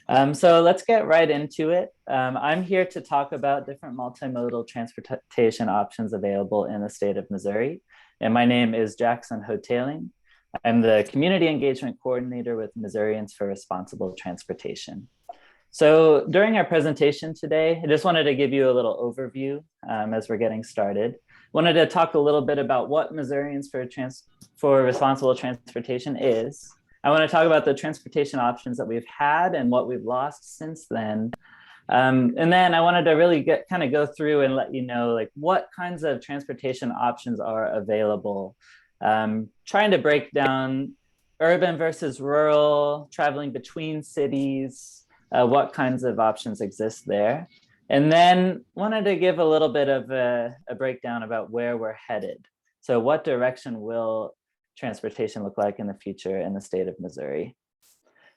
So let's get right into it. I'm here to talk about different multimodal transportation options available in the state of Missouri. And my name is Jackson Hotaling. I'm the Community Engagement Coordinator with Missourians for Responsible Transportation. So during our presentation today, I just wanted to give you a little overview as we're getting started. Wanted to talk a little bit about what Missourians for Responsible Transportation is. I want to talk about the transportation options that we've had and what we've lost since then. And then I wanted to really go through and let you know like what kinds of transportation options are available. Trying to break down urban versus rural, traveling between cities, what kinds of options exist there. And then wanted to give a little bit of a breakdown about where we're headed. So what direction will transportation look like in the future in the state of Missouri?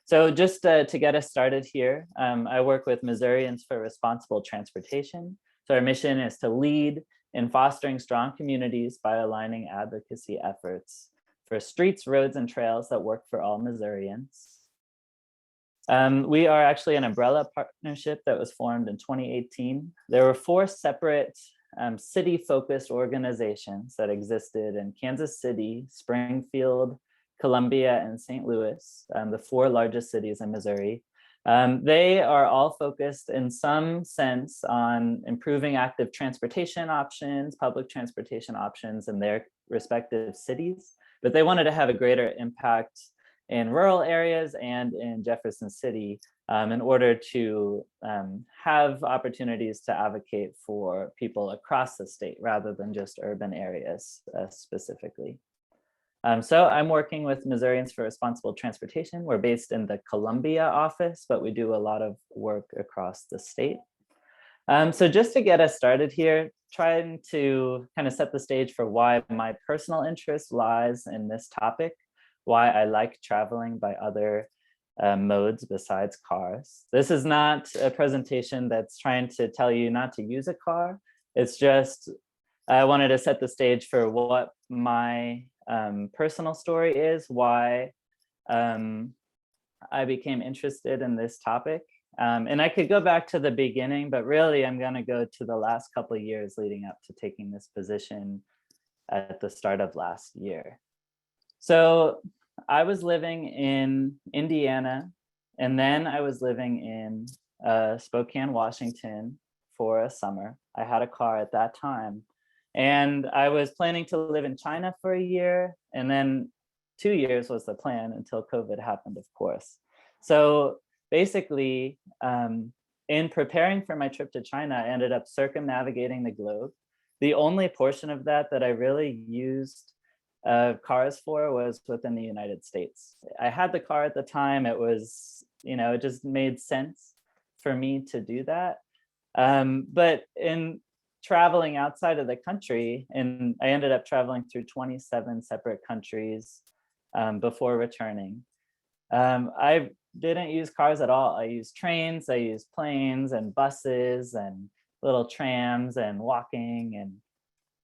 So just to get us started here, I work with Missourians for Responsible Transportation. So our mission is to lead in fostering strong communities by aligning advocacy efforts for streets, roads, and trails that work for all Missourians. We are actually an umbrella partnership that was formed in 2018. There were 4 separate city-focused organizations that existed in Kansas City, Springfield, Columbia, and St. Louis, the 4 largest cities in Missouri. They are all focused in some sense on improving active transportation options, public transportation options in their respective cities, but they wanted to have a greater impact in rural areas and in Jefferson City in order to have opportunities to advocate for people across the state rather than just urban areas specifically. So I'm working with Missourians for Responsible Transportation. We're based in the Columbia office, but we do a lot of work across the state. So just to get us started here, trying to kind of set the stage for why my personal interest lies in this topic, why I like traveling by other modes besides cars. This is not a presentation that's trying to tell you not to use a car. It's just, I wanted to set the stage for what my personal story is, why I became interested in this topic. And I could go back to the beginning, but really I'm going to go to the last couple of years leading up to taking this position at the start of last year. So I was living in Indiana, and then I was living in Spokane, Washington for a summer. I had a car at that time. And I was planning to live in China for a year, and then 2 years was the plan until COVID happened, of course. So basically, in preparing for my trip to China, I ended up circumnavigating the globe. The only portion of that I really used cars for was within the United States. I had the car at the time. It was, it just made sense for me to do that. But in traveling outside of the country, and I ended up traveling through 27 separate countries before returning. I didn't use cars at all. I used trains, I used planes and buses and little trams and walking and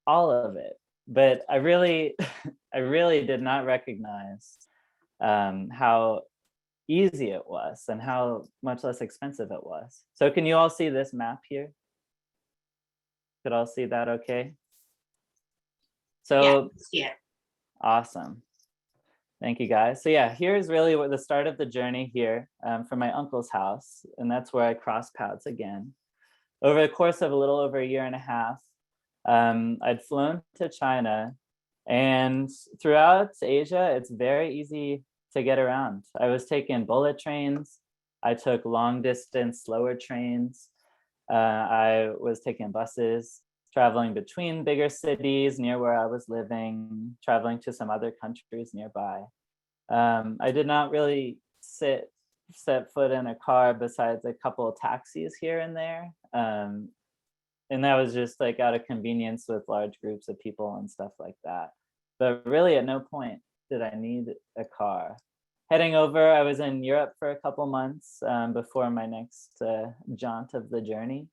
all of it. But I really, I really did not recognize how easy it was and how much less expensive it was. So can you all see this map here? Could all see that okay? So yeah. Awesome. Thank you guys. So yeah, here's really what the start of the journey here from my uncle's house. And that's where I crossed paths again. Over the course of a little over a year and a half, I'd flown to China, and throughout Asia, it's very easy to get around. I was taking bullet trains. I took long distance, slower trains. I was taking buses, traveling between bigger cities near where I was living, traveling to some other countries nearby. I did not really set foot in a car besides a couple of taxis here and there. And that was just like out of convenience with large groups of people and stuff like that. But really at no point did I need a car. Heading over, I was in Europe for a couple months before my next jaunt of the journey.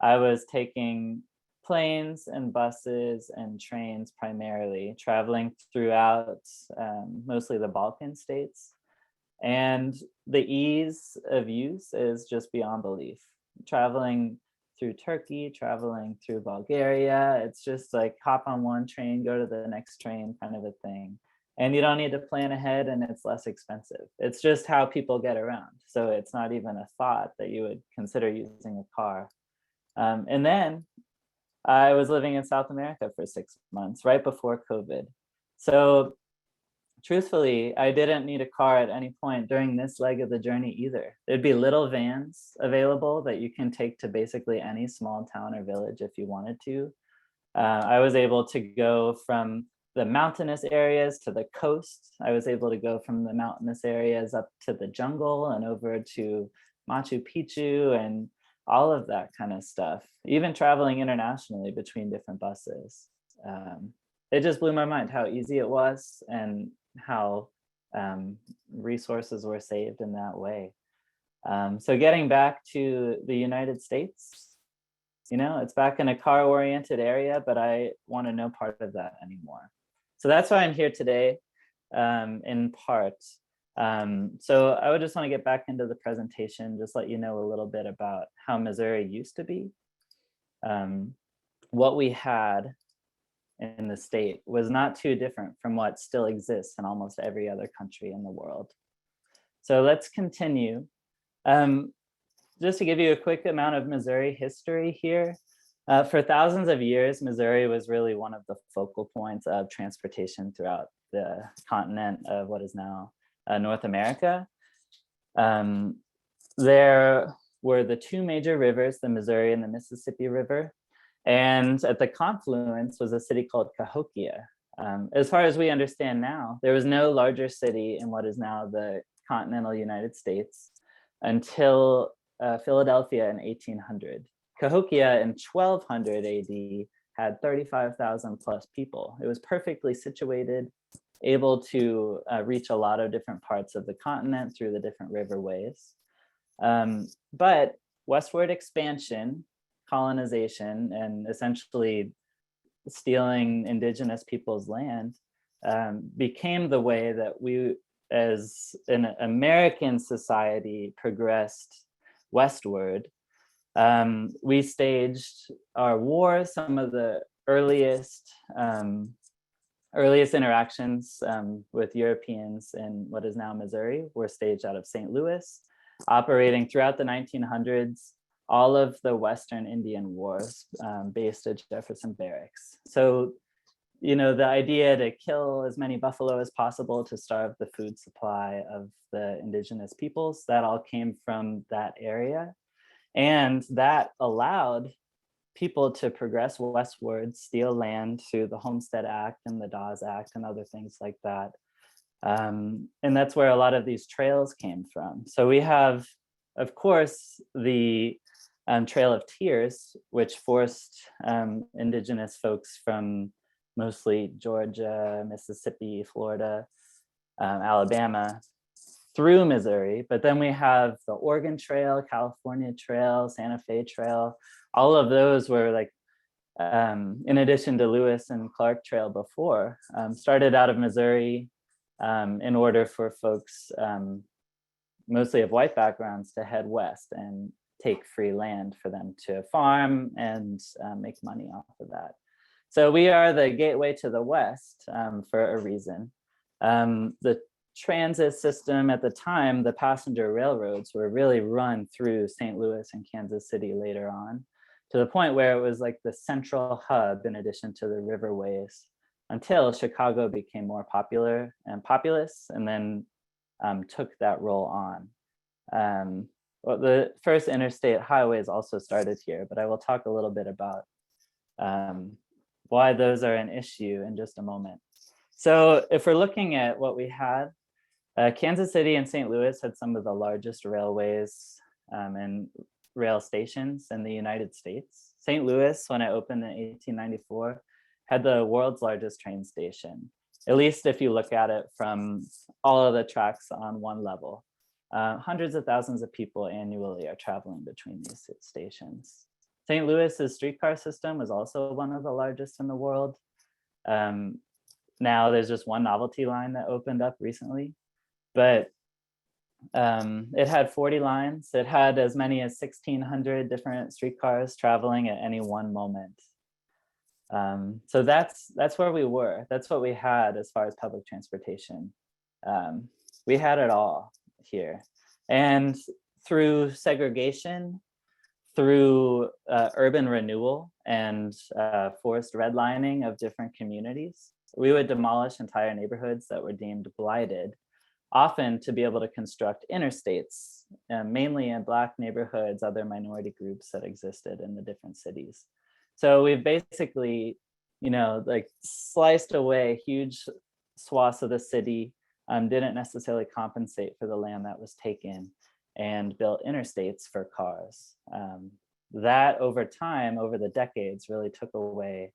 I was taking planes and buses and trains primarily, traveling throughout mostly the Balkan states. And the ease of use is just beyond belief. Traveling through Turkey, traveling through Bulgaria, it's just like hop on one train, go to the next train kind of a thing. And you don't need to plan ahead, and it's less expensive. It's just how people get around. So it's not even a thought that you would consider using a car. And then I was living in South America for 6 months, right before COVID. So truthfully, I didn't need a car at any point during this leg of the journey either. There'd be little vans available that you can take to basically any small town or village if you wanted to. I was able to go from the mountainous areas to the coast. I was able to go from the mountainous areas up to the jungle and over to Machu Picchu and all of that kind of stuff, even traveling internationally between different buses. It just blew my mind how easy it was and how resources were saved in that way. So getting back to the United States, it's back in a car-oriented area, but I want to no part of that anymore. So that's why I'm here today, in part. So I would just want to get back into the presentation, just let you know a little bit about how Missouri used to be. What we had in the state was not too different from what still exists in almost every other country in the world. So let's continue. Just to give you a quick amount of Missouri history here, for thousands of years, Missouri was really one of the focal points of transportation throughout the continent of what is now North America. There were the two major rivers, the Missouri and the Mississippi River. And at the confluence was a city called Cahokia. As far as we understand now, there was no larger city in what is now the continental United States until Philadelphia in 1800. Cahokia in 1200 AD had 35,000 plus people. It was perfectly situated, able to reach a lot of different parts of the continent through the different riverways. But westward expansion, colonization, and essentially stealing indigenous people's land became the way that we, as an American society, progressed westward. We staged our wars. Some of the earliest interactions with Europeans in what is now Missouri were staged out of St. Louis, operating throughout the 1900s. All of the Western Indian Wars based at Jefferson Barracks. So, the idea to kill as many buffalo as possible to starve the food supply of the indigenous peoples, that all came from that area. And that allowed people to progress westward, steal land through the Homestead Act and the Dawes Act and other things like that. And that's where a lot of these trails came from. So we have, of course, the Trail of Tears, which forced indigenous folks from mostly Georgia, Mississippi, Florida, Alabama, through Missouri. But then we have the Oregon Trail, California Trail, Santa Fe Trail. All of those were like, in addition to Lewis and Clark Trail before, started out of Missouri in order for folks, mostly of white backgrounds, to head west and take free land for them to farm and make money off of that. So we are the gateway to the West for a reason. The transit system at the time, the passenger railroads were really run through St. Louis and Kansas City later on, to the point where it was like the central hub in addition to the riverways, until Chicago became more popular and populous and then took that role on. Well, the first interstate highways also started here, but I will talk a little bit about why those are an issue in just a moment. So if we're looking at what we had, Kansas City and St. Louis had some of the largest railways and rail stations in the United States. St. Louis, when it opened in 1894, had the world's largest train station, at least if you look at it from all of the tracks on one level. Hundreds of thousands of people annually are traveling between these stations. St. Louis's streetcar system was also one of the largest in the world. Now there's just one novelty line that opened up recently, but It had 40 lines. It had as many as 1,600 different streetcars traveling at any one moment. So that's where we were. That's what we had as far as public transportation. We had it all here. And through segregation, through urban renewal and forced redlining of different communities, we would demolish entire neighborhoods that were deemed blighted, often to be able to construct interstates, mainly in Black neighborhoods, other minority groups that existed in the different cities. So we've basically, like sliced away huge swaths of the city, didn't necessarily compensate for the land that was taken, and built interstates for cars. That over time, over the decades, really took away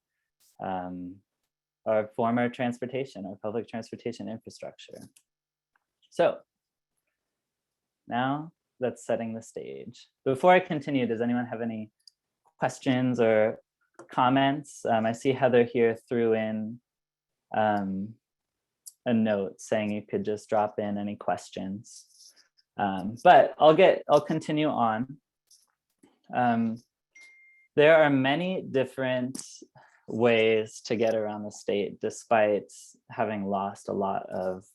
our former transportation, our public transportation infrastructure. So now that's setting the stage. Before I continue, does anyone have any questions or comments? I see Heather here threw in a note saying you could just drop in any questions. But I'll continue on. There are many different ways to get around the state, despite having lost a lot of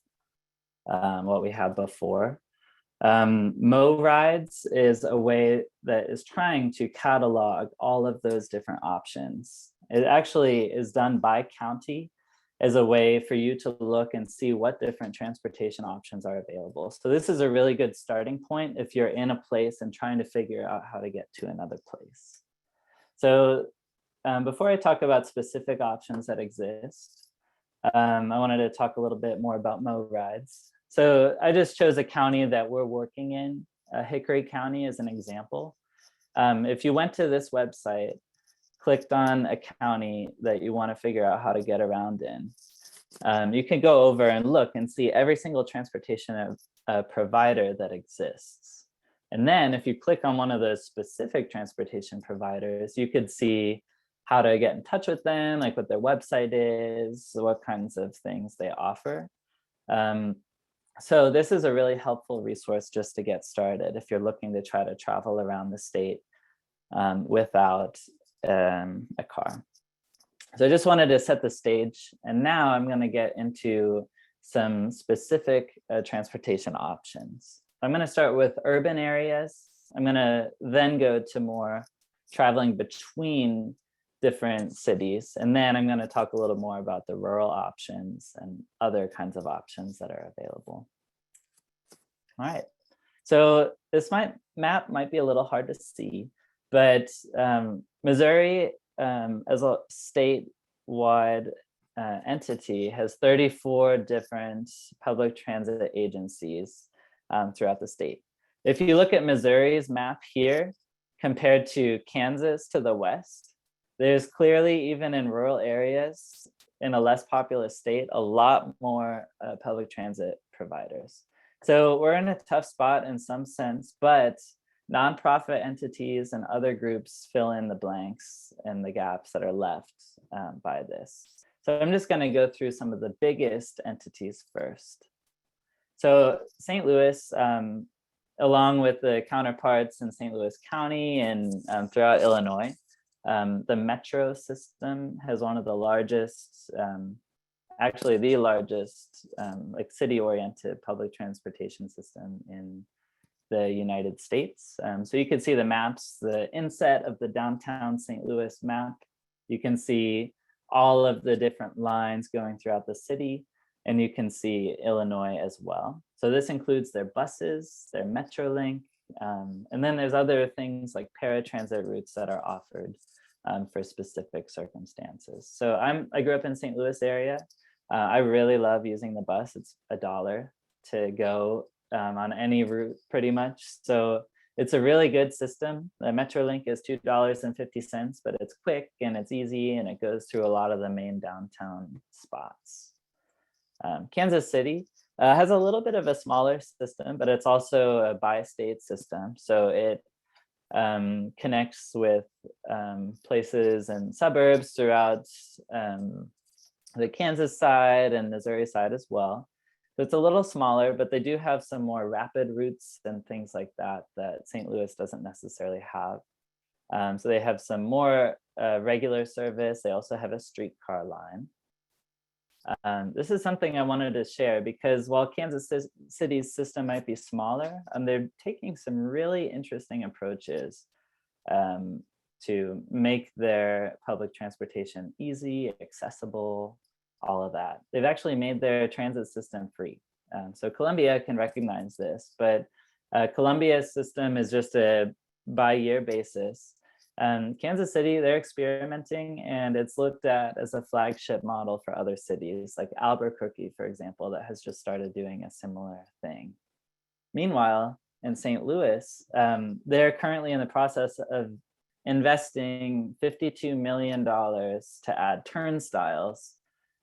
what we had before. Mo Rides is a way that is trying to catalog all of those different options. It actually is done by county as a way for you to look and see what different transportation options are available. So this is a really good starting point if you're in a place and trying to figure out how to get to another place. So before I talk about specific options that exist, I wanted to talk a little bit more about Mo Rides. So I just chose a county that we're working in. Hickory County is an example. If you went to this website, clicked on a county that you want to figure out how to get around in, you can go over and look and see every single transportation provider that exists. And then if you click on one of those specific transportation providers, you could see how to get in touch with them, like what their website is, what kinds of things they offer. So this is a really helpful resource just to get started if you're looking to try to travel around the state without a car. So I just wanted to set the stage, and now I'm going to get into some specific transportation options. I'm going to start with urban areas. I'm going to then go to more traveling between different cities, and then I'm going to talk a little more about the rural options and other kinds of options that are available. All right, so this map might be a little hard to see, but Missouri, as a statewide entity, has 34 different public transit agencies throughout the state. If you look at Missouri's map here, compared to Kansas to the west, there's clearly, even in rural areas, in a less populous state, a lot more public transit providers. So we're in a tough spot in some sense, but nonprofit entities and other groups fill in the blanks and the gaps that are left by this. So I'm just going to go through some of the biggest entities first. So St. Louis, along with the counterparts in St. Louis County and throughout Illinois, the metro system has one of the largest, actually the largest, like city-oriented public transportation system in the United States. So you can see the maps, the inset of the downtown St. Louis map. You can see all of the different lines going throughout the city, and you can see Illinois as well. So this includes their buses, their Metrolink, and then there's other things like paratransit routes that are offered for specific circumstances. So I grew up in St. Louis area. I really love using the bus. It's $1 to go on any route pretty much. So it's a really good system. The Metrolink is $2.50, but it's quick and it's easy and it goes through a lot of the main downtown spots. Kansas City has a little bit of a smaller system, but it's also a bi-state system. So it connects with places and suburbs throughout the Kansas side and Missouri side as well. So it's a little smaller, but they do have some more rapid routes and things like that that St. Louis doesn't necessarily have. So they have some more regular service. They also have a streetcar line. This is something I wanted to share because while Kansas City's system might be smaller, they're taking some really interesting approaches to make their public transportation easy, accessible, all of that. They've actually made their transit system free. So Columbia can recognize this, but Columbia's system is just a by-year basis. Kansas City, they're experimenting, and it's looked at as a flagship model for other cities, like Albuquerque, for example, that has just started doing a similar thing. Meanwhile, in St. Louis, they're currently in the process of investing $52 million to add turnstiles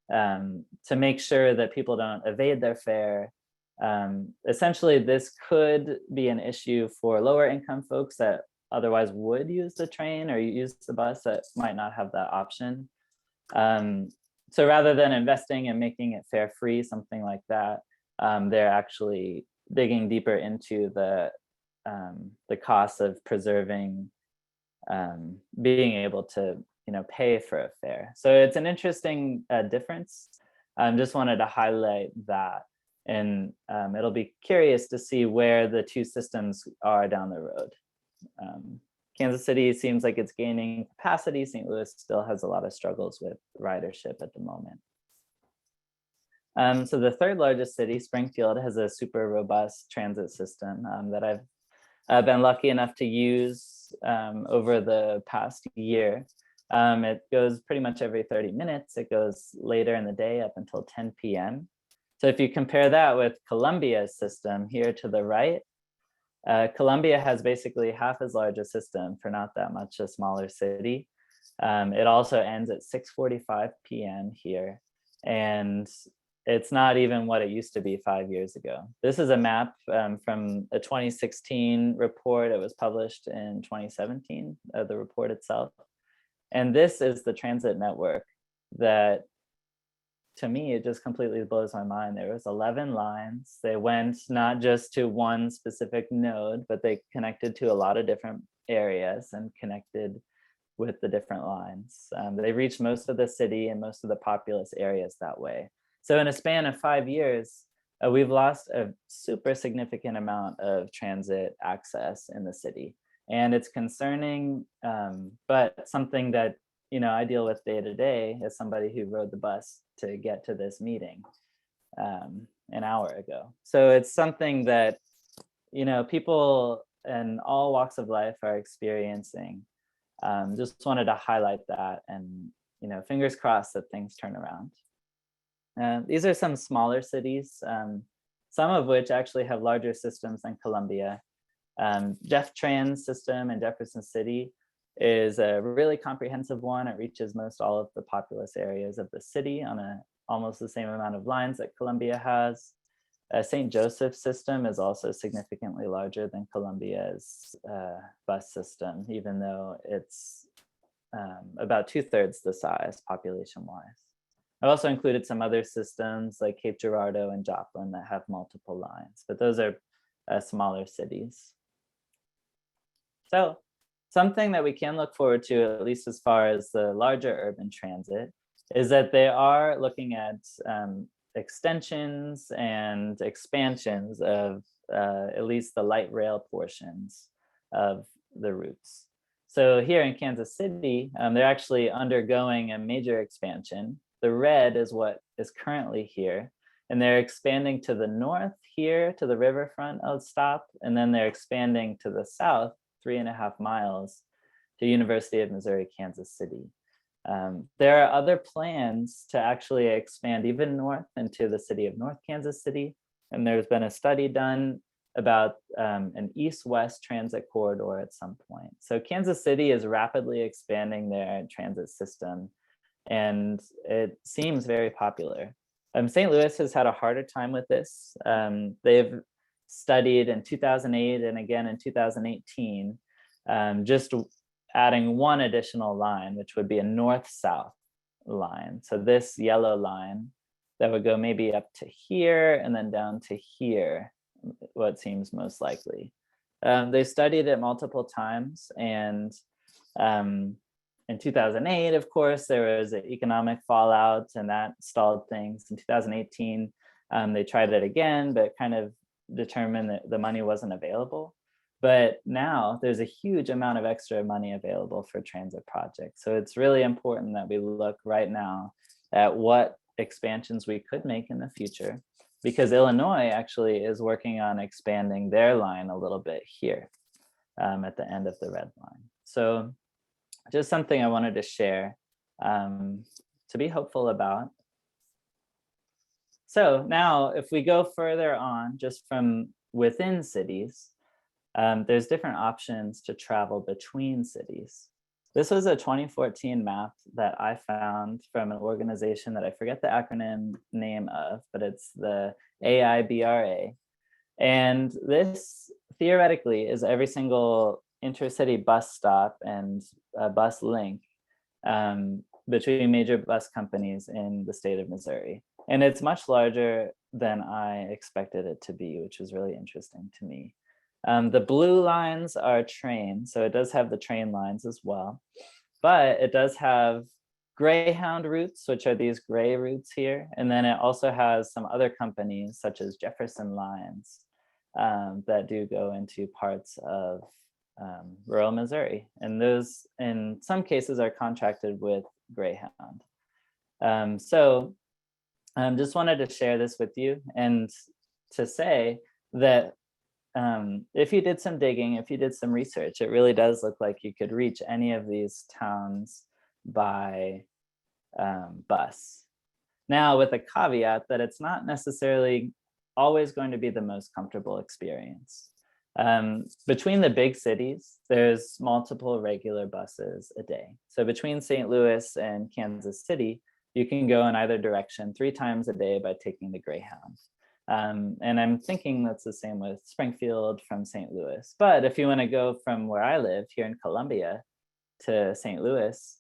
to make sure that people don't evade their fare. Essentially, this could be an issue for lower income folks that otherwise would use the train or use the bus that might not have that option. So rather than investing and making it fare free, something like that, they're actually digging deeper into the cost of preserving being able to pay for a fare. So it's an interesting difference. Just wanted to highlight that, and it'll be curious to see where the two systems are down the road. Kansas City seems like it's gaining capacity. St. Louis still has a lot of struggles with ridership at the moment. So the third largest city, Springfield, has a super robust transit system that I've been lucky enough to use over the past year. It goes pretty much every 30 minutes. It goes later in the day up until 10 p.m. So if you compare that with Columbia's system here to the right, Columbia has basically half as large a system for not that much a smaller city. It also ends at 6:45 p.m. here, and it's not even what it used to be 5 years ago. This is a map from a 2016 report. It was published in 2017, the report itself. And this is the transit network that, to me, it just completely blows my mind. There was 11 lines. They went not just to one specific node, but they connected to a lot of different areas and connected with the different lines. They reached most of the city and most of the populous areas that way. So in a span of 5 years, we've lost a super significant amount of transit access in the city. And it's concerning, but something that I deal with day to day as somebody who rode the bus to get to this meeting an hour ago. So it's something that people in all walks of life are experiencing. Just wanted to highlight that, and fingers crossed that things turn around. These are some smaller cities, some of which actually have larger systems than Columbia. Jeff Tran's system in Jefferson City is a really comprehensive one. It reaches most all of the populous areas of the city on almost the same amount of lines that Columbia has. St. Joseph's system is also significantly larger than Columbia's bus system, even though it's about 2/3 the size population-wise. I also included some other systems like Cape Girardeau and Joplin that have multiple lines, but those are smaller cities. So something that we can look forward to, at least as far as the larger urban transit, is that they are looking at extensions and expansions of at least the light rail portions of the routes. So here in Kansas City, they're actually undergoing a major expansion. The red is what is currently here, and they're expanding to the north here to the riverfront stop, and then they're expanding to the south 3.5 miles to University of Missouri, Kansas City. There are other plans to actually expand even north into the city of North Kansas City, and there's been a study done about an east-west transit corridor at some point. So Kansas City is rapidly expanding their transit system, and it seems very popular. St. Louis has had a harder time with this. They've studied in 2008 and again in 2018, just adding one additional line, which would be a north-south line. So this yellow line that would go maybe up to here and then down to here, what seems most likely. They studied it multiple times, and in 2008, of course, there was an economic fallout and that stalled things. In 2018, they tried it again, but kind of determined that the money wasn't available. But now there's a huge amount of extra money available for transit projects. So it's really important that we look right now at what expansions we could make in the future, because Illinois actually is working on expanding their line a little bit here at the end of the red line. So just something I wanted to share to be hopeful about. So now if we go further on, just from within cities, there's different options to travel between cities. This was a 2014 map that I found from an organization that I forget the acronym name of, but it's the AIBRA. And this theoretically is every single intercity bus stop and bus link between major bus companies in the state of Missouri. And it's much larger than I expected it to be, which was really interesting to me. The blue lines are trains, so it does have the train lines as well, but it does have Greyhound routes, which are these gray routes here. And then it also has some other companies such as Jefferson Lines that do go into parts of rural Missouri. And those, in some cases, are contracted with Greyhound. So just wanted to share this with you and to say that if you did some digging, if you did some research, it really does look like you could reach any of these towns by bus. Now, with a caveat that it's not necessarily always going to be the most comfortable experience. Between the big cities, there's multiple regular buses a day. So between St. Louis and Kansas City, you can go in either direction 3 times a day by taking the Greyhound. And I'm thinking that's the same with Springfield from St. Louis. But if you want to go from where I live here in Columbia to St. Louis,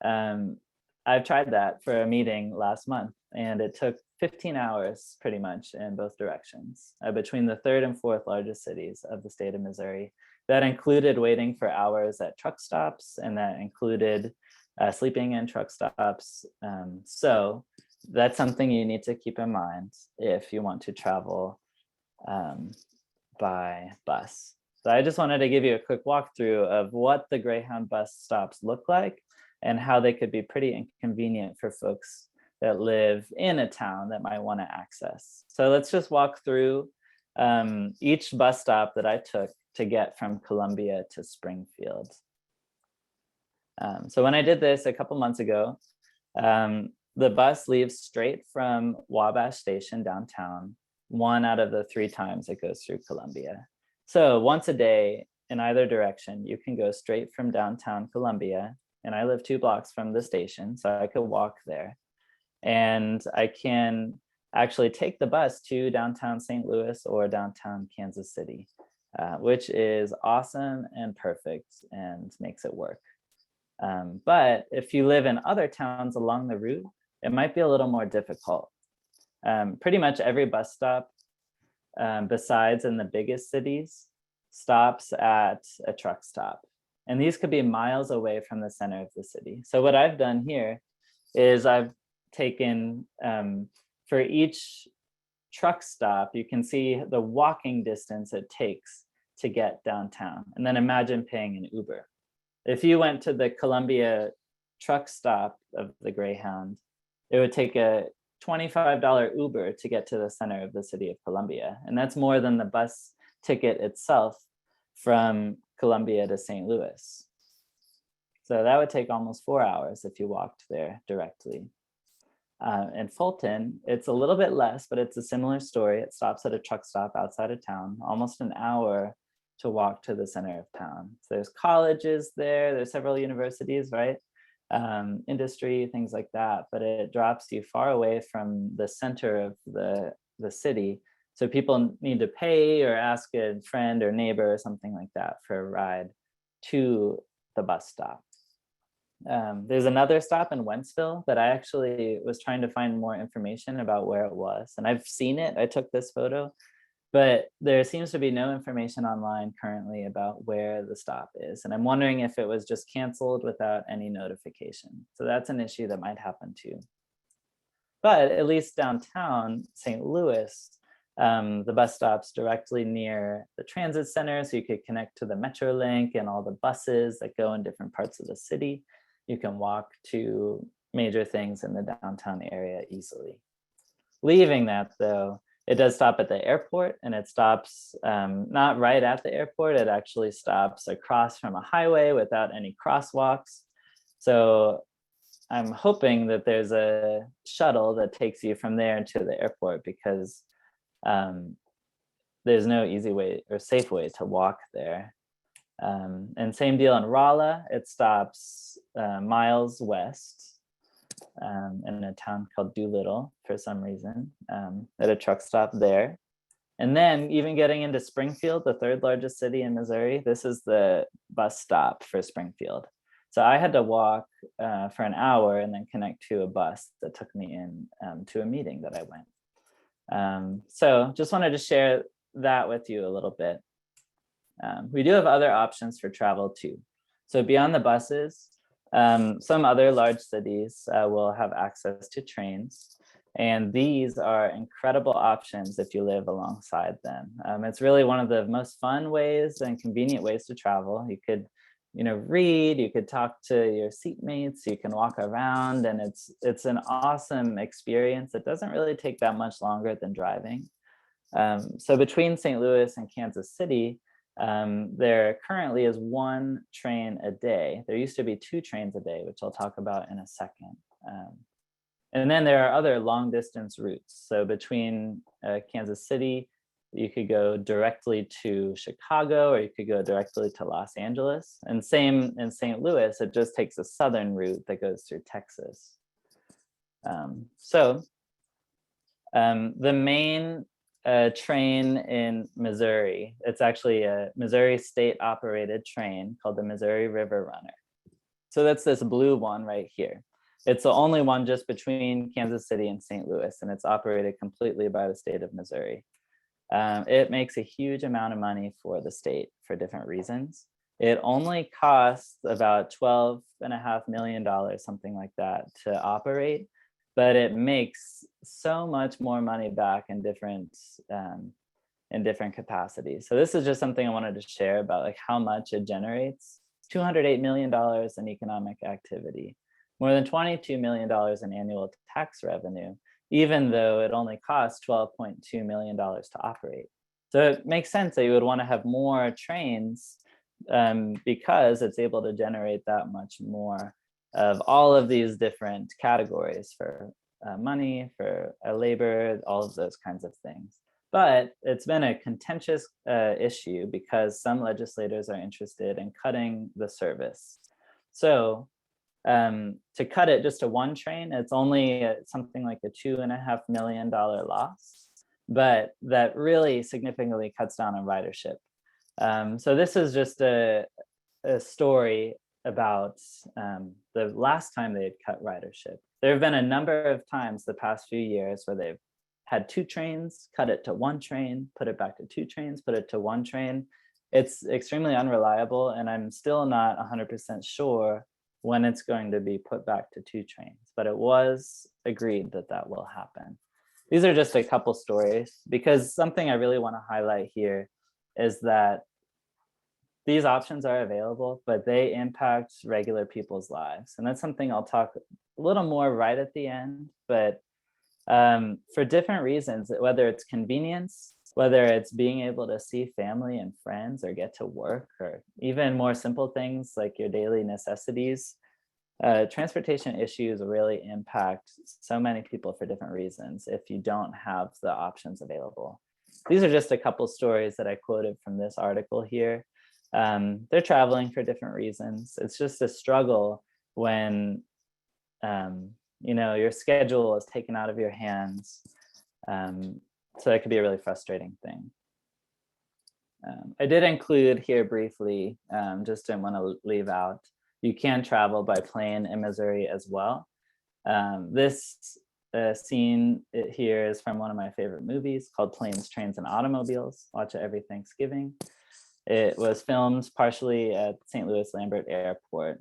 I've tried that for a meeting last month, and it took 15 hours pretty much in both directions between the 3rd and 4th largest cities of the state of Missouri. That included waiting for hours at truck stops, and that included sleeping in truck stops. So that's something you need to keep in mind if you want to travel by bus. So I just wanted to give you a quick walkthrough of what the Greyhound bus stops look like and how they could be pretty inconvenient for folks that live in a town that might want to access. So let's just walk through each bus stop that I took to get from Columbia to Springfield. So when I did this a couple months ago, the bus leaves straight from Wabash Station downtown, 1 out of the 3 times it goes through Columbia. So once a day in either direction, you can go straight from downtown Columbia, and I live 2 blocks from the station, so I could walk there. And I can actually take the bus to downtown St. Louis or downtown Kansas City, which is awesome and perfect and makes it work. But if you live in other towns along the route, it might be a little more difficult. Pretty much every bus stop, besides in the biggest cities, stops at a truck stop. And these could be miles away from the center of the city. So what I've done here is I've taken, for each truck stop, you can see the walking distance it takes to get downtown. And then imagine paying an Uber. If you went to the Columbia truck stop of the Greyhound, it would take a $25 Uber to get to the center of the city of Columbia. And that's more than the bus ticket itself from Columbia to St. Louis. So that would take almost 4 hours if you walked there directly. In Fulton, it's a little bit less, but it's a similar story. It stops at a truck stop outside of town, almost an hour to walk to the center of town. So there's colleges there, there's several universities, right? Industry, things like that, but it drops you far away from the center of the city. So people need to pay or ask a friend or neighbor or something like that for a ride to the bus stop. There's another stop in Wentzville that I actually was trying to find more information about where it was. And I've seen it, I took this photo, but there seems to be no information online currently about where the stop is. And I'm wondering if it was just canceled without any notification. So that's an issue that might happen too. But at least downtown St. Louis, the bus stop's directly near the transit center, so you could connect to the Metrolink and all the buses that go in different parts of the city. You can walk to major things in the downtown area easily. Leaving that though, it does stop at the airport, and it stops not right at the airport, it actually stops across from a highway without any crosswalks. So I'm hoping that there's a shuttle that takes you from there to the airport, because there's no easy way or safe way to walk there. And same deal in Rolla, it stops miles west in a town called Doolittle for some reason, at a truck stop there. And then even getting into Springfield, the third largest city in Missouri, this is the bus stop for Springfield. So I had to walk for an hour and then connect to a bus that took me in to a meeting that I went. So just wanted to share that with you a little bit. We do have other options for travel too. So beyond the buses, some other large cities will have access to trains. And these are incredible options if you live alongside them. It's really one of the most fun ways and convenient ways to travel. You could read, you could talk to your seatmates, you can walk around, and it's an awesome experience. It doesn't really take that much longer than driving. So between St. Louis and Kansas City, there currently is one train a day. There used to be 2 trains a day, which I'll talk about in a second. And then there are other long distance routes. So between Kansas City, you could go directly to Chicago, or you could go directly to Los Angeles. And same in St. Louis, it just takes a southern route that goes through Texas. The main train in Missouri, it's actually a Missouri state operated train called the Missouri River Runner. So that's this blue one right here. It's the only one just between Kansas City and St. Louis, and it's operated completely by the state of Missouri. It makes a huge amount of money for the state for different reasons. It only costs about $12.5 million, something like that, to operate, but it makes so much more money back in different capacities. So this is just something I wanted to share about, like how much it generates. $208 million in economic activity, more than $22 million in annual tax revenue, even though it only costs $12.2 million to operate. So it makes sense that you would want to have more trains because it's able to generate that much more of all of these different categories for money, for labor, all of those kinds of things. But it's been a contentious issue because some legislators are interested in cutting the service. So to cut it just to one train, it's only something like a $2.5 million loss, but that really significantly cuts down on ridership. So this is just a story about the last time they had cut ridership. There have been a number of times the past few years where they've had 2 trains, cut it to 1 train, put it back to 2 trains, put it to 1 train. It's extremely unreliable, and I'm still not 100% sure when it's going to be put back to 2 trains, but it was agreed that that will happen. These are just a couple stories, because something I really want to highlight here is that these options are available, but they impact regular people's lives. And that's something I'll talk a little more right at the end, but for different reasons, whether it's convenience, whether it's being able to see family and friends or get to work, or even more simple things like your daily necessities, transportation issues really impact so many people for different reasons if you don't have the options available. These are just a couple stories that I quoted from this article here. They're traveling for different reasons. It's just a struggle when your schedule is taken out of your hands. So that could be a really frustrating thing. I did include here briefly, just didn't want to leave out, you can travel by plane in Missouri as well. This scene here is from one of my favorite movies called Planes, Trains, and Automobiles. Watch it every Thanksgiving. It was filmed partially at St. Louis Lambert Airport.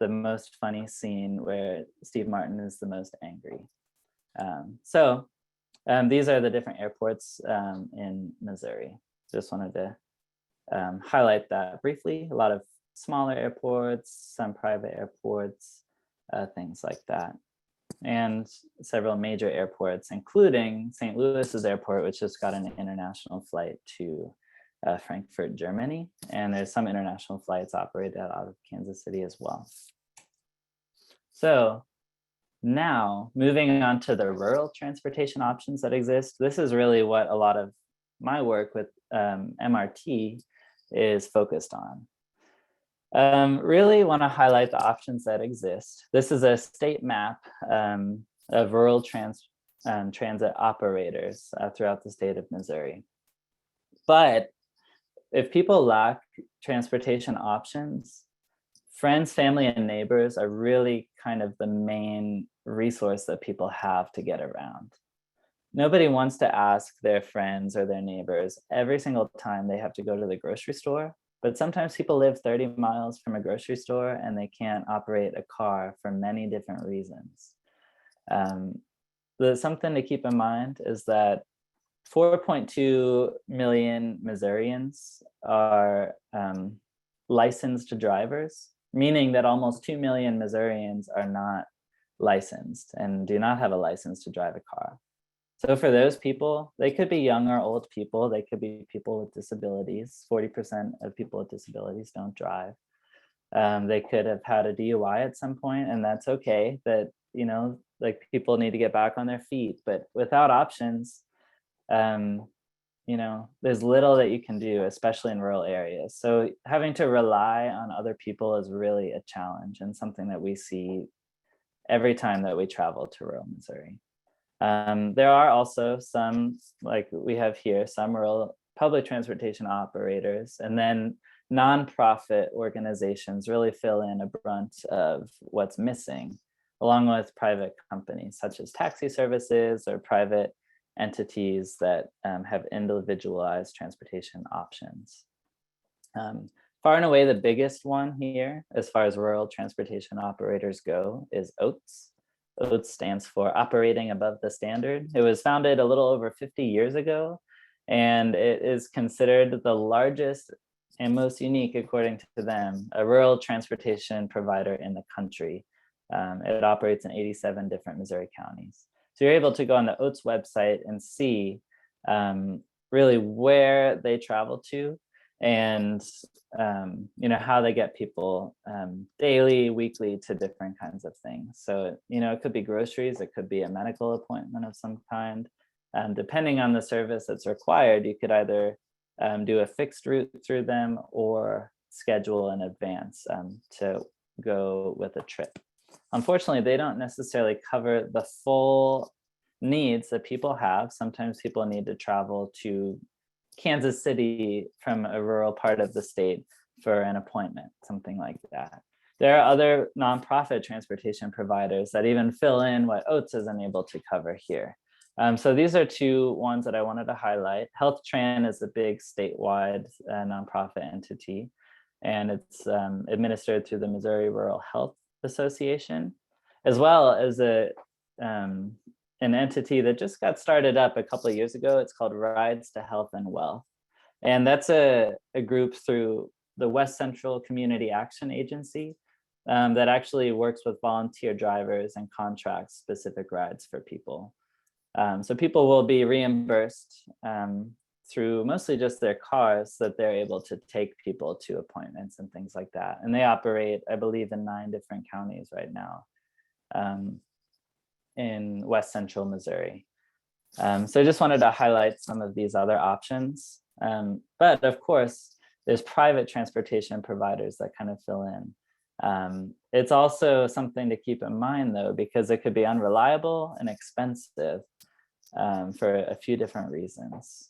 The most funny scene where Steve Martin is the most angry. These are the different airports in Missouri. Just wanted to highlight that briefly. A lot of smaller airports, some private airports, things like that. And several major airports, including St. Louis's airport, which just got an international flight to Frankfurt, Germany. And there's some international flights operated out of Kansas City as well. So now moving on to the rural transportation options that exist. This is really what a lot of my work with MRT is focused on. Really want to highlight the options that exist. This is a state map of rural transit operators throughout the state of Missouri. But if people lack transportation options, friends, family, and neighbors are really kind of the main resource that people have to get around. Nobody wants to ask their friends or their neighbors every single time they have to go to the grocery store, but sometimes people live 30 miles from a grocery store and they can't operate a car for many different reasons. Something to keep in mind is that 4.2 million Missourians are licensed drivers, meaning that almost 2 million Missourians are not licensed and do not have a license to drive a car. So for those people, they could be young or old people, they could be people with disabilities. 40% of people with disabilities don't drive. They could have had a DUI at some point, and that's okay. That, you know, like people need to get back on their feet, but without options, you know, there's little that you can do, especially in rural areas. So having to rely on other people is really a challenge and something that we see every time that we travel to rural Missouri. There are also some, like we have here, some rural public transportation operators, and then nonprofit organizations really fill in a brunt of what's missing, along with private companies such as taxi services or private entities that have individualized transportation options. Far and away, the biggest one here, as far as rural transportation operators go, is OATS. OATS stands for Operating Above the Standard. It was founded a little over 50 years ago, and it is considered the largest and most unique, according to them, a rural transportation provider in the country. It operates in 87 different Missouri counties. So you're able to go on the OATS website and see really where they travel to and you know, how they get people daily, weekly to different kinds of things. So, you know, it could be groceries, it could be a medical appointment of some kind. Depending on the service that's required, you could either do a fixed route through them or schedule in advance to go with a trip. Unfortunately, they don't necessarily cover the full needs that people have. Sometimes people need to travel to Kansas City from a rural part of the state for an appointment, something like that. There are other nonprofit transportation providers that even fill in what OATS isn't able to cover here. So these are two ones that I wanted to highlight. HealthTran is a big statewide nonprofit entity, and it's administered through the Missouri Rural Health Association, as well as an entity that just got started up a couple of years ago. It's called Rides to Health and Wealth. And that's a group through the West Central Community Action Agency that actually works with volunteer drivers and contracts specific rides for people. So people will be reimbursed through mostly just their cars that they're able to take people to appointments and things like that. And they operate, I believe, in 9 different counties right now in West Central Missouri. So I just wanted to highlight some of these other options. But of course, there's private transportation providers that kind of fill in. It's also something to keep in mind, though, because it could be unreliable and expensive for a few different reasons.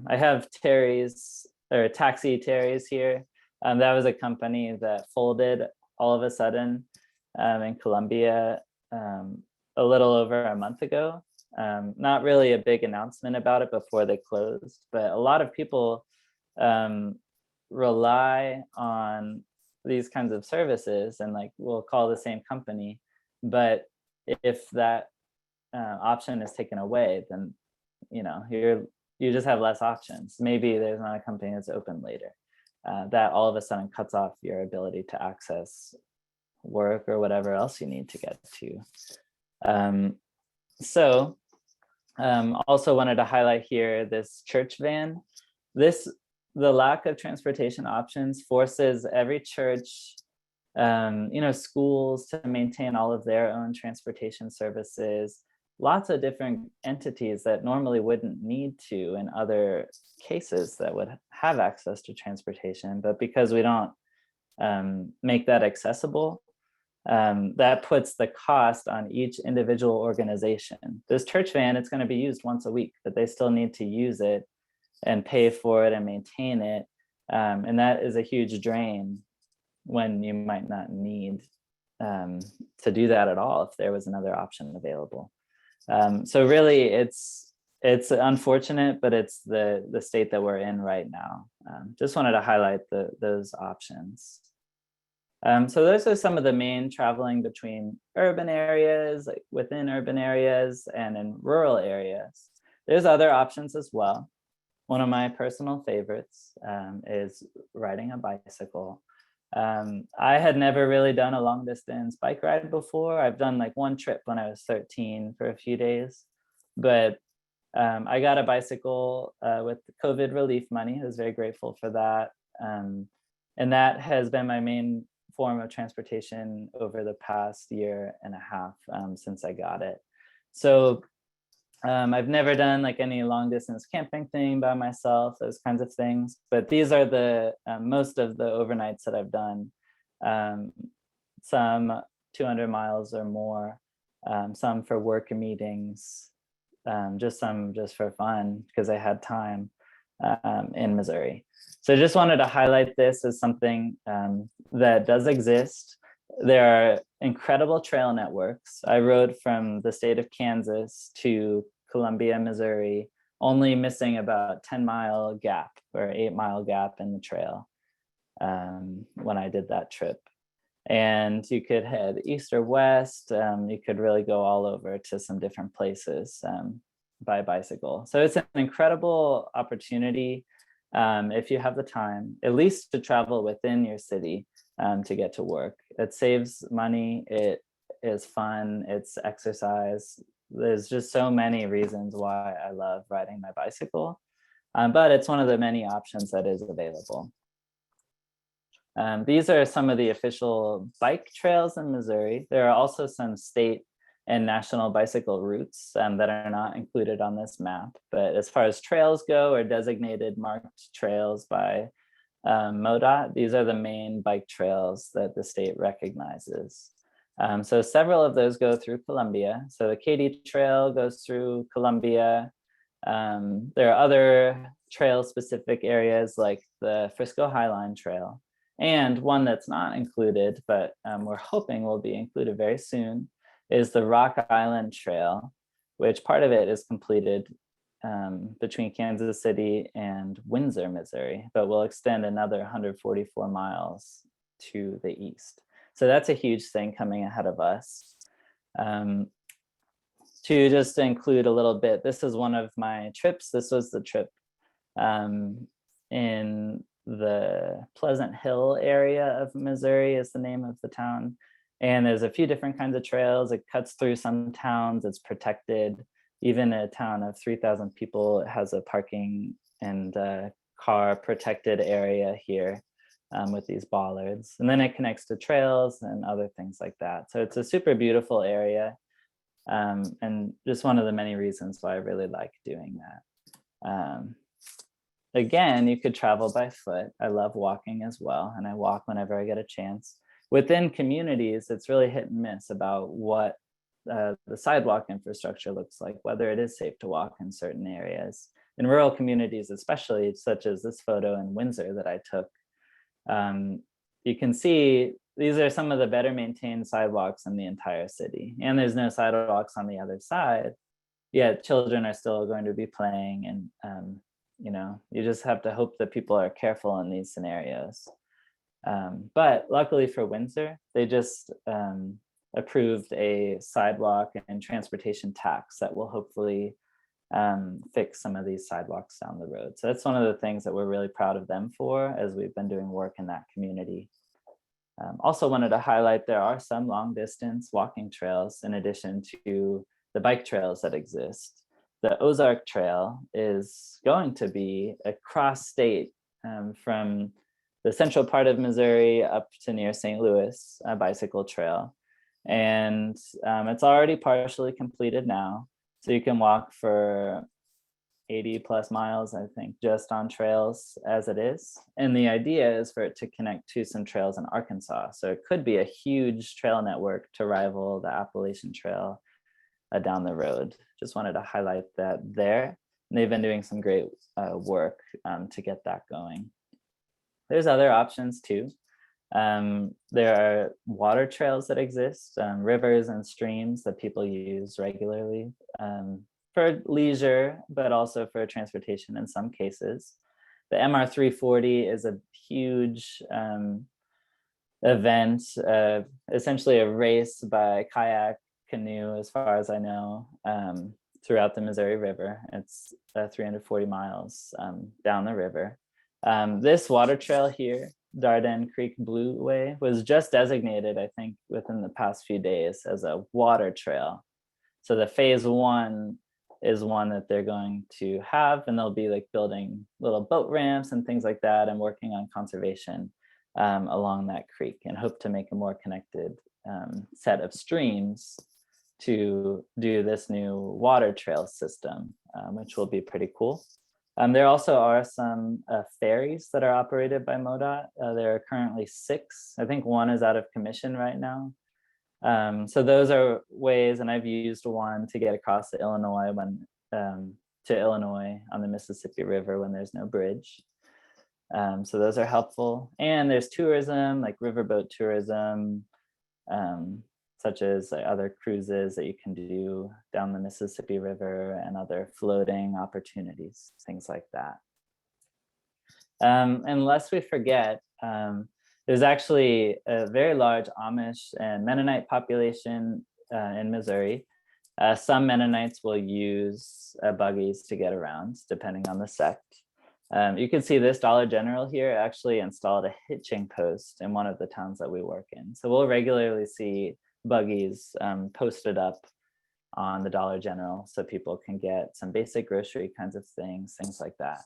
I have Terry's, or Taxi Terry's here. That was a company that folded all of a sudden in Columbia a little over a month ago. Not really a big announcement about it before they closed, but a lot of people rely on these kinds of services, and like we'll call the same company, but if that option is taken away, then you just have less options. Maybe there's not a company that's open later. That all of a sudden cuts off your ability to access work or whatever else you need to get to. Also wanted to highlight here this church van. The lack of transportation options forces every church, schools to maintain all of their own transportation services. Lots of different entities that normally wouldn't need to in other cases that would have access to transportation, but because we don't make that accessible, that puts the cost on each individual organization. This church van, it's going to be used once a week, but they still need to use it and pay for it and maintain it. And that is a huge drain when you might not need to do that at all if there was another option available. So really it's unfortunate, but it's the state that we're in right now. Just wanted to highlight those options. So those are some of the main traveling between urban areas, like within urban areas, and in rural areas. There's other options as well. One of my personal favorites is riding a bicycle. I had never really done a long distance bike ride before. I've done like one trip when I was 13 for a few days, but I got a bicycle with COVID relief money. I was very grateful for that. And that has been my main form of transportation over the past year and a half since I got it. So I've never done like any long distance camping thing by myself, those kinds of things, but these are the most of the overnights that I've done. Some 200 miles or more, some for work meetings, some just for fun because I had time in Missouri. So I just wanted to highlight this as something that does exist. There are incredible trail networks. I rode from the state of Kansas to Columbia, Missouri, only missing about 10-mile gap or 8-mile gap in the trail when I did that trip. And you could head east or west. You could really go all over to some different places by bicycle. So it's an incredible opportunity if you have the time, at least to travel within your city to get to work. It saves money, it is fun, it's exercise. There's just so many reasons why I love riding my bicycle, but it's one of the many options that is available. These are some of the official bike trails in Missouri. There are also some state and national bicycle routes that are not included on this map. But as far as trails go, or designated marked trails by MoDOT, these are the main bike trails that the state recognizes. So several of those go through Columbia. So the Katy Trail goes through Columbia. There are other trail-specific areas like the Frisco Highline Trail, and one that's not included, but we're hoping will be included very soon, is the Rock Island Trail, which part of it is completed between Kansas City and Windsor, Missouri, but will extend another 144 miles to the east. So that's a huge thing coming ahead of us. To just include a little bit, this is one of my trips. This was the trip in the Pleasant Hill area of Missouri is the name of the town. And there's a few different kinds of trails. It cuts through some towns, it's protected. Even a town of 3,000 people, it has a parking and car protected area here with these bollards. And then it connects to trails and other things like that. So it's a super beautiful area. And just one of the many reasons why I really like doing that. Again, you could travel by foot. I love walking as well, and I walk whenever I get a chance. Within communities, it's really hit and miss about what the sidewalk infrastructure looks like, whether it is safe to walk in certain areas. In rural communities, especially, such as this photo in Windsor that I took, you can see these are some of the better maintained sidewalks in the entire city. And there's no sidewalks on the other side, yet children are still going to be playing. And, you just have to hope that people are careful in these scenarios. But luckily for Windsor, they just approved a sidewalk and transportation tax that will hopefully fix some of these sidewalks down the road. So that's one of the things that we're really proud of them for, as we've been doing work in that community. Also wanted to highlight there are some long distance walking trails in addition to the bike trails that exist. The Ozark Trail is going to be a cross state from the central part of Missouri up to near St. Louis, a bicycle trail. And it's already partially completed now. So you can walk for 80 plus miles, I think, just on trails as it is. And the idea is for it to connect to some trails in Arkansas. So it could be a huge trail network to rival the Appalachian Trail down the road. Just wanted to highlight that there. And they've been doing some great work to get that going. There's other options too. There are water trails that exist, rivers and streams that people use regularly for leisure, but also for transportation in some cases. The MR 340 is a huge event, essentially a race by kayak, canoe, as far as I know, throughout the Missouri River. It's 340 miles down the river. This water trail here, Darden Creek Blue Way, was just designated, I think, within the past few days as a water trail. So the phase 1 is one that they're going to have, and they'll be like building little boat ramps and things like that, and working on conservation along that creek, and hope to make a more connected set of streams to do this new water trail system, which will be pretty cool. There also are some ferries that are operated by MoDOT. There are currently 6. I think one is out of commission right now. So those are ways, and I've used one to get across to Illinois on the Mississippi River when there's no bridge. So those are helpful. And there's tourism, like riverboat tourism, such as other cruises that you can do down the Mississippi River, and other floating opportunities, things like that. And lest we forget, there's actually a very large Amish and Mennonite population in Missouri. Some Mennonites will use buggies to get around, depending on the sect. You can see this Dollar General here actually installed a hitching post in one of the towns that we work in. So we'll regularly see buggies posted up on the Dollar General so people can get some basic grocery kinds of things like that.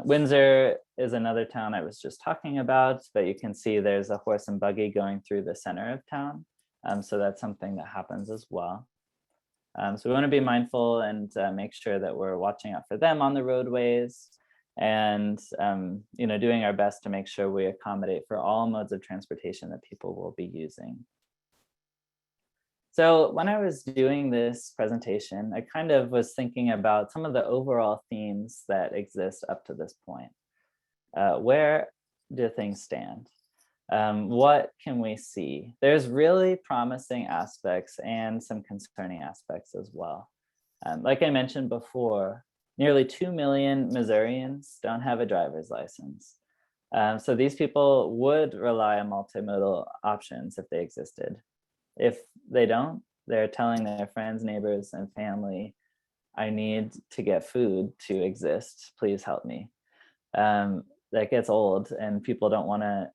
Windsor is another town I was just talking about, but you can see there's a horse and buggy going through the center of town. So that's something that happens as well. So we want to be mindful and make sure that we're watching out for them on the roadways, and doing our best to make sure we accommodate for all modes of transportation that people will be using. So when I was doing this presentation, I kind of was thinking about some of the overall themes that exist up to this point. Where do things stand? What can we see? There's really promising aspects and some concerning aspects as well. Like I mentioned before, nearly 2 million Missourians don't have a driver's license. So these people would rely on multimodal options if they existed. If they don't, they're telling their friends, neighbors, and family, I need to get food to exist. Please help me. That gets old, and people don't want to,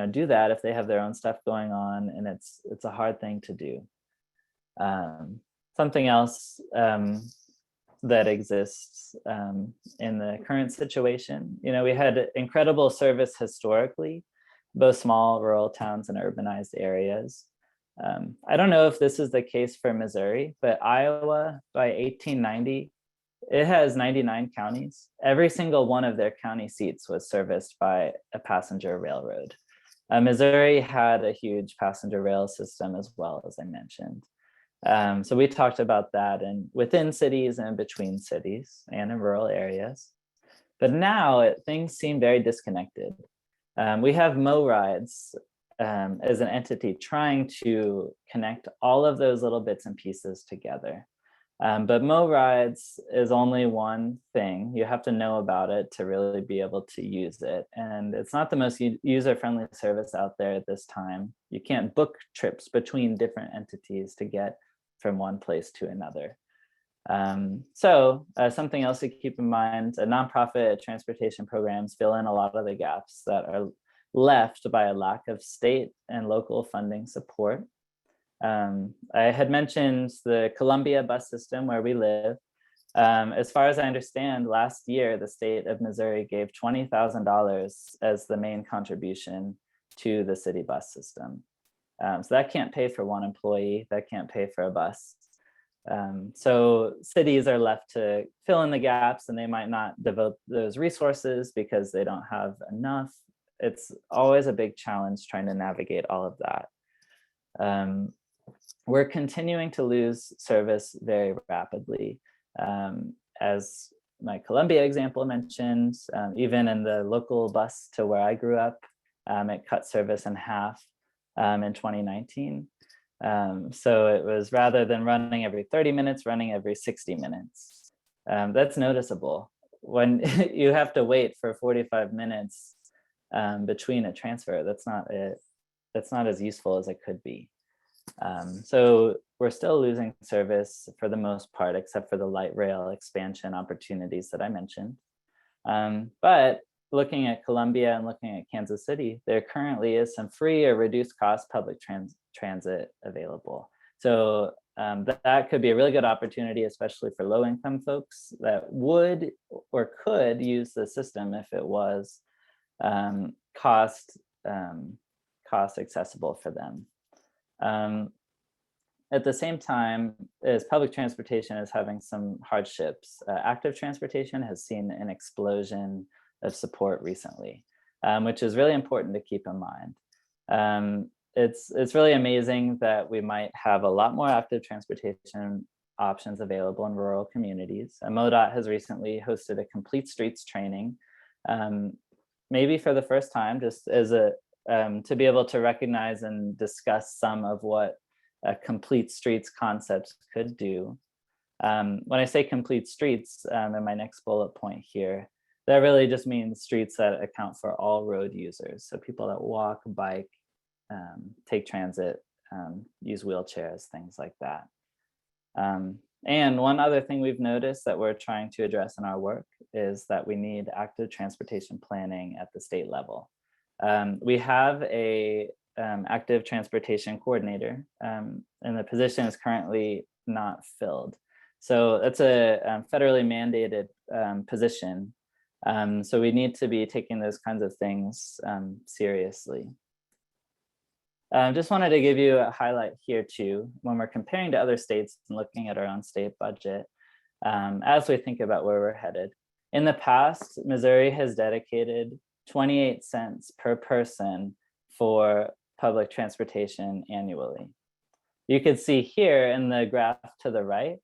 do that if they have their own stuff going on, and it's a hard thing to do. Something else that exists in the current situation, we had incredible service historically, both small rural towns and urbanized areas. I don't know if this is the case for Missouri, but Iowa by 1890, it has 99 counties. Every single one of their county seats was serviced by a passenger railroad. Missouri had a huge passenger rail system as well, as I mentioned. So we talked about that and within cities and between cities and in rural areas. But now things seem very disconnected. We have rides as an entity trying to connect all of those little bits and pieces together. But myriads is only one thing. You have to know about it to really be able to use it. And it's not the most user-friendly service out there at this time. You can't book trips between different entities to get from one place to another. Something else to keep in mind, nonprofit transportation programs fill in a lot of the gaps that are left by a lack of state and local funding support. I had mentioned the Columbia bus system where we live. As far as I understand, last year, the state of Missouri gave $20,000 as the main contribution to the city bus system. So that can't pay for one employee, that can't pay for a bus. So cities are left to fill in the gaps, and they might not devote those resources because they don't have enough. It's always a big challenge trying to navigate all of that. We're continuing to lose service very rapidly. As my Columbia example mentioned, even in the local bus to where I grew up, it cut service in half in 2019. So it was, rather than running every 30 minutes, running every 60 minutes. That's noticeable. When you have to wait for 45 minutes between a transfer, that's not as useful as it could be. So we're still losing service for the most part, except for the light rail expansion opportunities that I mentioned. But looking at Columbia and looking at Kansas City, there currently is some free or reduced cost public transit available. So that could be a really good opportunity, especially for low income folks that would or could use the system if it was cost accessible for them. At the same time, as public transportation is having some hardships, active transportation has seen an explosion of support recently, which is really important to keep in mind. It's really amazing that we might have a lot more active transportation options available in rural communities. MoDOT has recently hosted a complete streets training, maybe for the first time, just as to be able to recognize and discuss some of what a complete streets concept could do. When I say complete streets, in my next bullet point here, that really just means streets that account for all road users. So people that walk, bike, take transit, use wheelchairs, things like that. And one other thing we've noticed that we're trying to address in our work is that we need active transportation planning at the state level. We have a active transportation coordinator, and the position is currently not filled. So that's a federally mandated position. So we need to be taking those kinds of things seriously. Just wanted to give you a highlight here too, when we're comparing to other states and looking at our own state budget, as we think about where we're headed. In the past, Missouri has dedicated 28 cents per person for public transportation annually. You could see here in the graph to the right,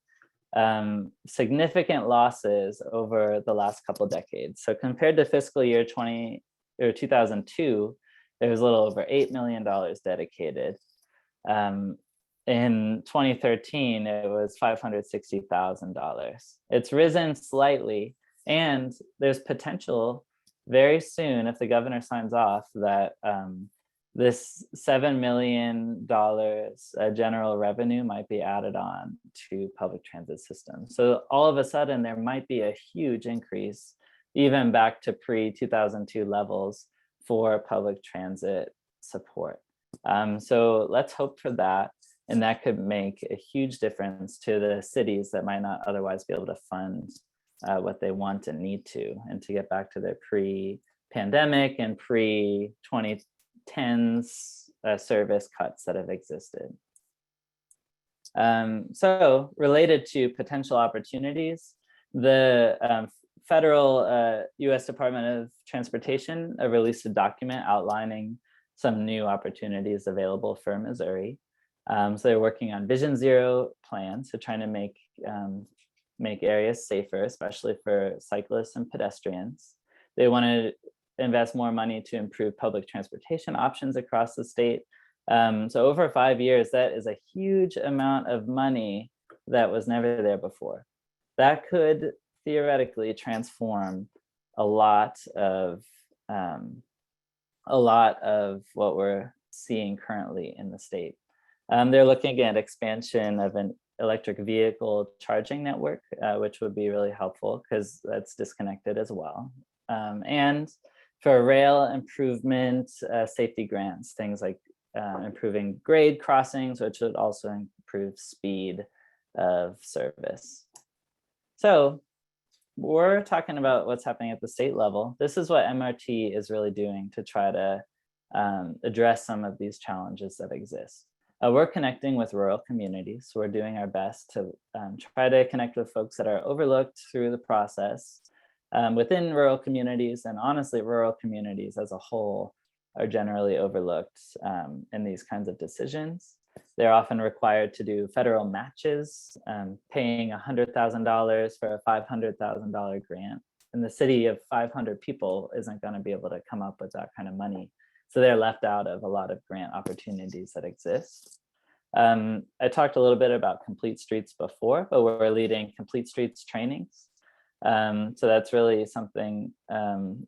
significant losses over the last couple decades. So compared to fiscal year 2002, there was a little over $8 million dedicated. In 2013, it was $560,000. It's risen slightly, and there's potential very soon, if the governor signs off, that this $7 million general revenue might be added on to public transit systems. So all of a sudden, there might be a huge increase, even back to pre-2002 levels, for public transit support. So let's hope for that. And that could make a huge difference to the cities that might not otherwise be able to fund what they want and need to, and to get back to their pre-pandemic and pre-2010s service cuts that have existed. So related to potential opportunities, the federal US Department of Transportation released a document outlining some new opportunities available for Missouri. So they're working on Vision Zero plans, so trying to make areas safer, especially for cyclists and pedestrians. They want to invest more money to improve public transportation options across the state. So over 5 years, that is a huge amount of money that was never there before. That could theoretically transform a lot of what we're seeing currently in the state. They're looking at expansion of an electric vehicle charging network, which would be really helpful because that's disconnected as well. And for rail improvement, safety grants, things like improving grade crossings, which would also improve speed of service. So we're talking about what's happening at the state level. This is what MRT is really doing to try to address some of these challenges that exist. We're connecting with rural communities. We're doing our best to try to connect with folks that are overlooked through the process within rural communities, and honestly, rural communities as a whole are generally overlooked in these kinds of decisions. They're often required to do federal matches, paying $100,000 for a $500,000 grant. And the city of 500 people isn't going to be able to come up with that kind of money. So they're left out of a lot of grant opportunities that exist. I talked a little bit about Complete Streets before, but we're leading Complete Streets trainings. So that's really something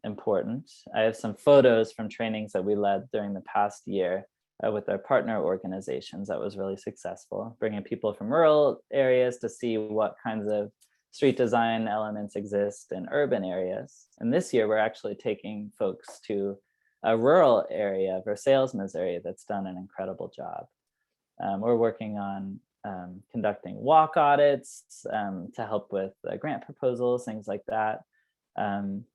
important. I have some photos from trainings that we led during the past year with our partner organizations that was really successful, bringing people from rural areas to see what kinds of street design elements exist in urban areas. And this year, we're actually taking folks to a rural area, Versailles, Missouri, that's done an incredible job. We're working on conducting walk audits to help with grant proposals, things like that.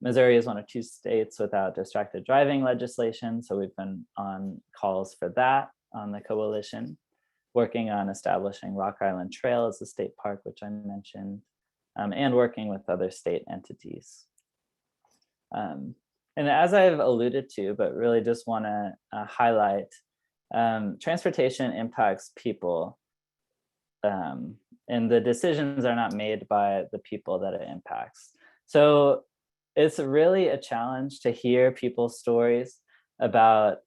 Missouri is one of 2 states without distracted driving legislation, so we've been on calls for that on the coalition, working on establishing Rock Island Trail as a state park, which I mentioned, and working with other state entities. And as I've alluded to, but really just want to highlight, transportation impacts people, and the decisions are not made by the people that it impacts. So it's really a challenge to hear people's stories about,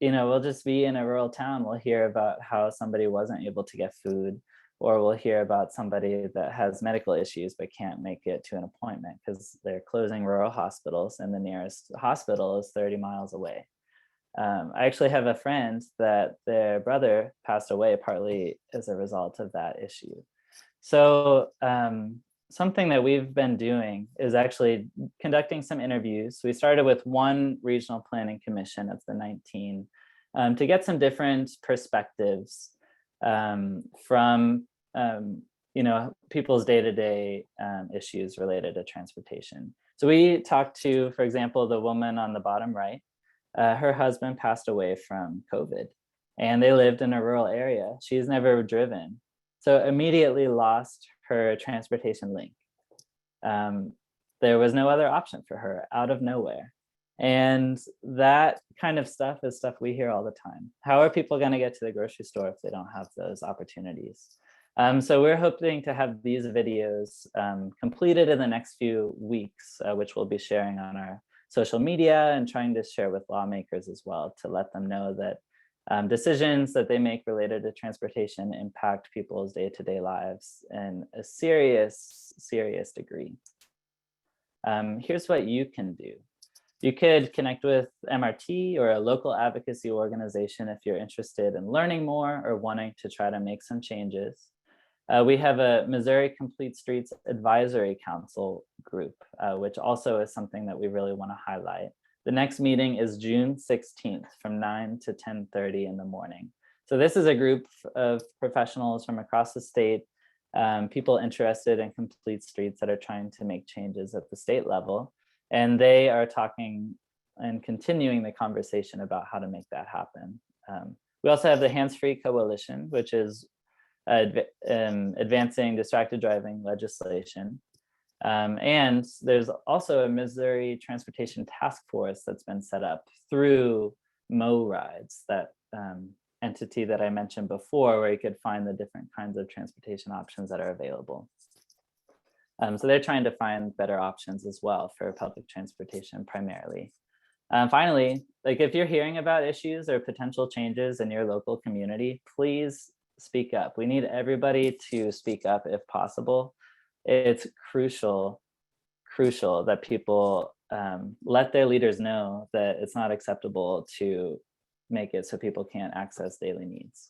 we'll just be in a rural town, we'll hear about how somebody wasn't able to get food, or we'll hear about somebody that has medical issues but can't make it to an appointment because they're closing rural hospitals and the nearest hospital is 30 miles away. I actually have a friend that their brother passed away partly as a result of that issue. So something that we've been doing is actually conducting some interviews. We started with one regional planning commission of the 19 to get some different perspectives from people's day-to-day issues related to transportation. So we talked to, for example, the woman on the bottom right. Her husband passed away from COVID and they lived in a rural area. She's never driven, so immediately lost her transportation link. There was no other option for her out of nowhere. And that kind of stuff is stuff we hear all the time. How are people going to get to the grocery store if they don't have those opportunities? So we're hoping to have these videos completed in the next few weeks, which we'll be sharing on our social media and trying to share with lawmakers as well to let them know that decisions that they make related to transportation impact people's day-to-day lives in a serious, serious degree. Here's what you can do. You could connect with MRT or a local advocacy organization if you're interested in learning more or wanting to try to make some changes. We have a Missouri Complete Streets Advisory Council group, which also is something that we really want to highlight. The next meeting is June 16th from 9 to 10:30 in the morning. So this is a group of professionals from across the state, people interested in complete streets that are trying to make changes at the state level. And they are talking and continuing the conversation about how to make that happen. We also have the Hands-Free Coalition, which is advancing distracted driving legislation. And there's also a Missouri Transportation Task Force that's been set up through myriads, that entity that I mentioned before, where you could find the different kinds of transportation options that are available. So they're trying to find better options as well for public transportation primarily. Finally, like if you're hearing about issues or potential changes in your local community, please speak up. We need everybody to speak up if possible. It's crucial that people let their leaders know that it's not acceptable to make it so people can't access daily needs.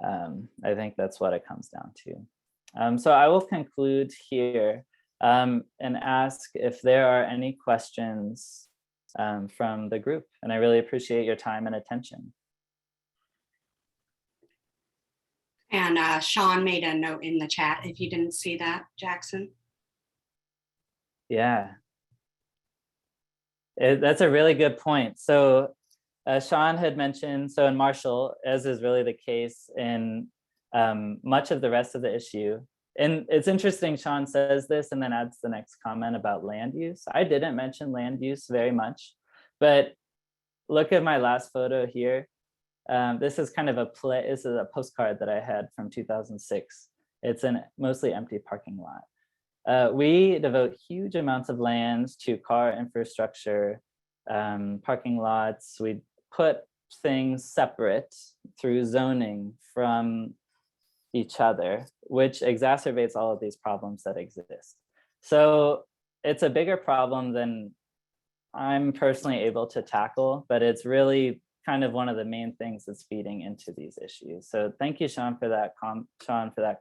I think that's what it comes down to. So I will conclude here and ask if there are any questions from the group. And I really appreciate your time and attention. And Sean made a note in the chat if you didn't see that, Jackson. Yeah. That's a really good point. So Sean had mentioned, so in Marshall, as is really the case in much of the rest of the issue, and it's interesting, Sean says this and then adds the next comment about land use. I didn't mention land use very much, but look at my last photo here. This is kind of this is a postcard that I had from 2006. It's a mostly empty parking lot. We devote huge amounts of land to car infrastructure, parking lots. We put things separate through zoning from each other, which exacerbates all of these problems that exist. So it's a bigger problem than I'm personally able to tackle, but it's really kind of one of the main things that's feeding into these issues. So thank you, Sean, for that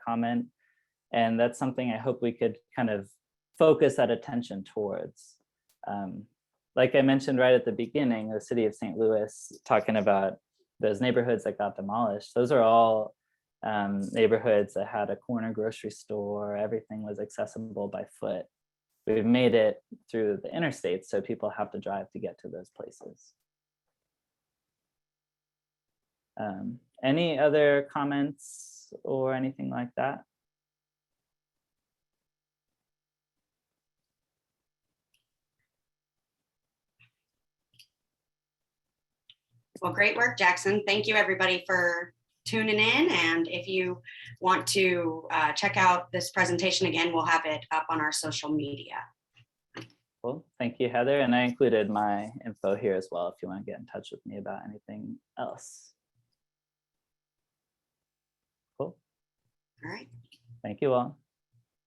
comment. And that's something I hope we could kind of focus that attention towards. Like I mentioned right at the beginning, the city of St. Louis, talking about those neighborhoods that got demolished, those are all neighborhoods that had a corner grocery store, everything was accessible by foot. We've made it through the interstate, so people have to drive to get to those places. Any other comments or anything like that? Well, great work, Jackson. Thank you, everybody, for tuning in. And if you want to check out this presentation again, we'll have it up on our social media. Cool. Thank you, Heather. And I included my info here as well if you want to get in touch with me about anything else. Cool. All right. Thank you all.